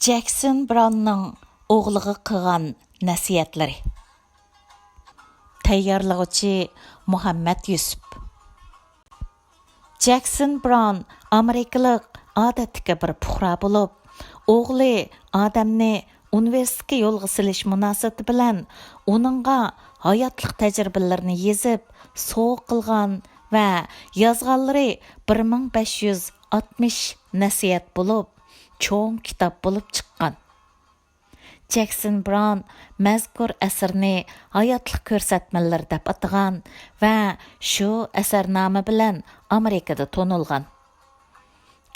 Jackson Brown'ның oğluğa qilgan nasihatlari. Tayyorlovchi Muhammad Yusuf. Jackson Brown Amerikalik odatdagi bir puhra bo'lib, o'g'li odamni universitetga yo'lga silish munosabati bilan uningga hayotlik tajribalarini yezib, so'q qilgan va yozganlari 1560 nasihat bo'lib, cho'ng kitob bo'lib chiqqan. Jackson Brown mazkur asarni hayotlik ko'rsatmalar deb atagan va shu asarnoma bilan Amerikada tonilgan.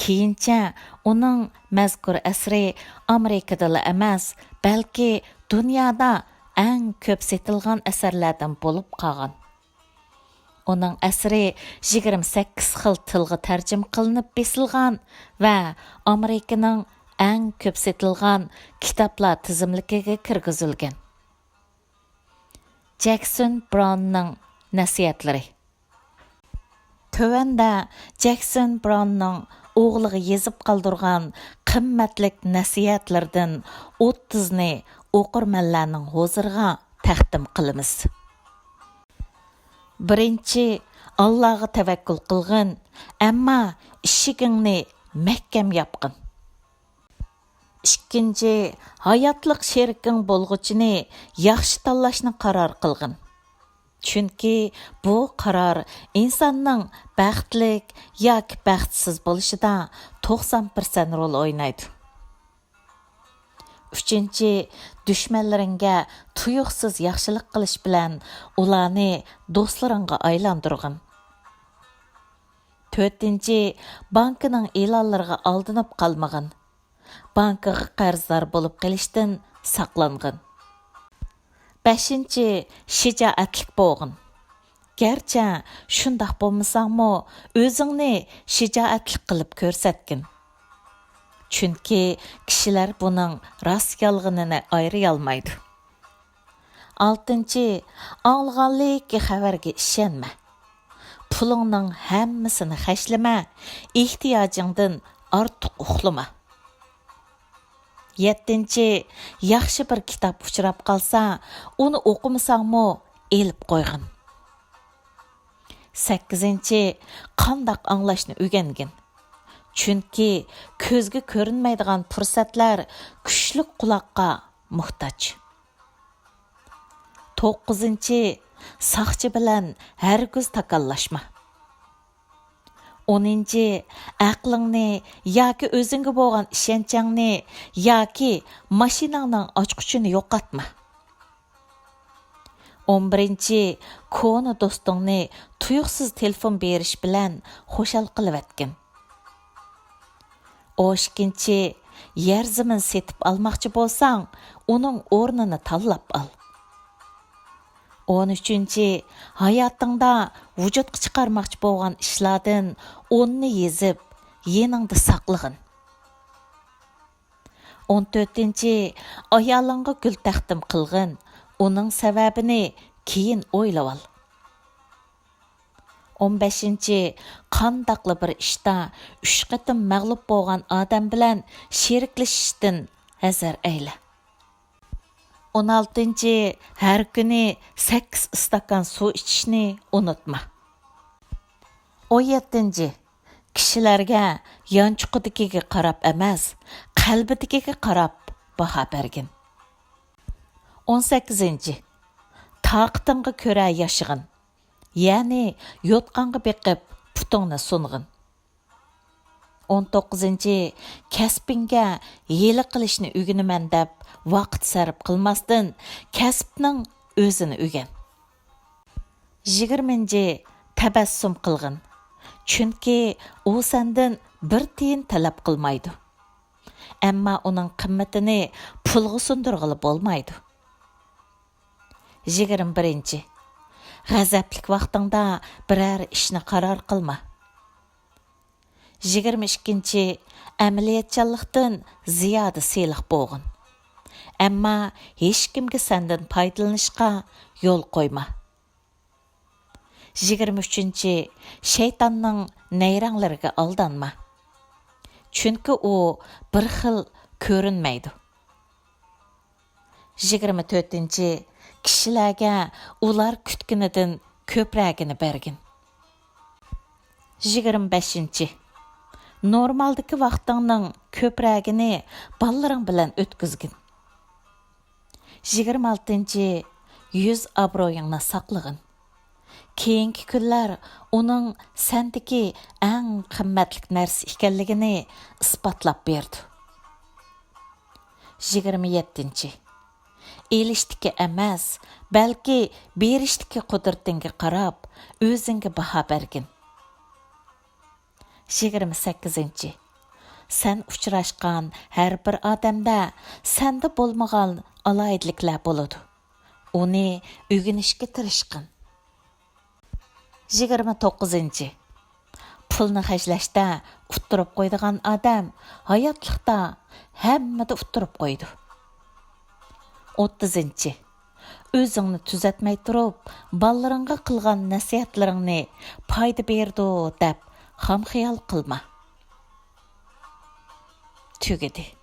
Keyincha uning mazkur asri Amerikada emas, balki dunyoda eng ko'p setilgan asarlardan bo'lib qolgan. Uning asri 28 xil tilga tarjim qilinib besilgan va Amerikaning eng ko'p setilgan kitoblar tizimligiga kirgizilgan. Jackson Brown'ning nasihatlari. Tövəndə Jackson Brown'ның o'g'liga yezib qoldirgan qimmatlik nasihatlardan 30ni o'qirmanlarning huzuriga taqdim qilamiz. Birinchi, Allohga tavakkul qilgin, ammo ishigingni mahkam yopqin. Ikkinchi, hayotlik sheriking bo'lg'uchini yaxshi tanlashni qaror qilgin. Chunki bu qaror insonning baxtlik yoki baxtsiz bo'lishida 90% rol o'ynaydi. Üçüncü, düşmanlaringga tuyuqsiz yaxshilik qilish bilan ularni do'stlaringga aylantirgin. To'rtinchi, bankining e'lonlariga aldanib qolmagin. Bankaga qarzdor bo'lib qolishdan saqlangin. Beshinchi, shijoatlik bo'lgin. Garchi shundoq bo'lmasangmi, o'zingni shijoatlik qilib ko'rsatgin. Chunki kishilar buning rost-yolg'onini ayray olmaydi. Oltinchi, olg'anlik xabarga ishonma. Pulingning hammasini xashlama, ehtiyojingdan ortiq uxlama. Yettinchi, yaxshi bir kitob uchrab qolsa, uni o'qimasangmi, elib qo'ygin. Sakkizinchi, qandoq anglashni o'rgangin. Chunki ko'zga ko'rinmaydigan fursatlar kuchli quloqqa muhtoj. To'qqizinchi, soqchi bilan hargiz takollashma. 10-chi, aqlingni yoki o'zingga bo'lgan ishonchingni yoki mashinangning ochqichini yo'qotma. 11-chi, ko'ni do'stingni tuyuqsiz telefon berish bilan xushal qilib atgin. 12-chi, yer zamin setib almoqchi bo'lsang, uning o'rnini tanlab ol. 13-chi, hayotingda vujudga chiqarmoqchi bo'lgan ishlardan 10ni yezib, yeningda saqlag'in. 14-chi, ayolingga gul taqdim qilgin, uning sababini keyin o'ylab ol. 15-chi, qandaqli bir ishda 3 qatim mag'lub bo'lgan odam bilan sheriklashishdan hazar ayla. 16-chi, har kuni 8 istakan suv ichishni unutma. 17-chi, kishilarga yonchuqidikiga qarab emas, qalbidikiga qarab baho bergin. 18-chi, taqatingga ko'ra yashag'in. Ya'ni yotqanga beqib putingni sung'in. 19-chi, kasbingga hiyla qilishni o'rganaman deb vaqt sarf qilmasdan kasbning o'zini o'rgan. 20-chi, tabassum qilgin. Chunki u sendan bir tiyin talab qilmaydi. Ammo uning qimmatini pulga sundirg'ili bo'lmaydi. 21-chi, g'azablik vaqtingda biror ishni qaror qilma. 22-chi, amaliyotchanlikdan ziyoda seliq bo'lgin. Ammo hech kimga sendan foydalanishga yo'l qo'yma. 23-chi, shaytonning nayranglariga aldanma. Chunki u bir xil ko'rinmaydi. 24-chi, kishilarga ular kutganidan ko'pragini bergin. 25-chi, normaldagi vaqtingning ko'pragini ballarining bilan o'tkazgin. 26-chi, yuz obro'yingni saqlagin. Keyingi kunlar uning sendagi eng qimmatli narsa ekanligini isbotlab berdi. 27-chi, elishdiki emas, balki berishdiki qudratingga qarab, o'zingga baho bergin. 28-chi, sen uchrashgan har bir odamda senda bo'lmagan alayidliklar bo'ladi. Uni o'rganishga tirishqin. 29-chi, pulni xajlashda uttirib qo'ydigan odam hayotlikda hammada uttirib qo'ydi. 30-chi, o'zingni tuzatmay turib, ballariga qilgan nasihatlaringni foyda berdi deb ham xiyol qilma. Tugadi.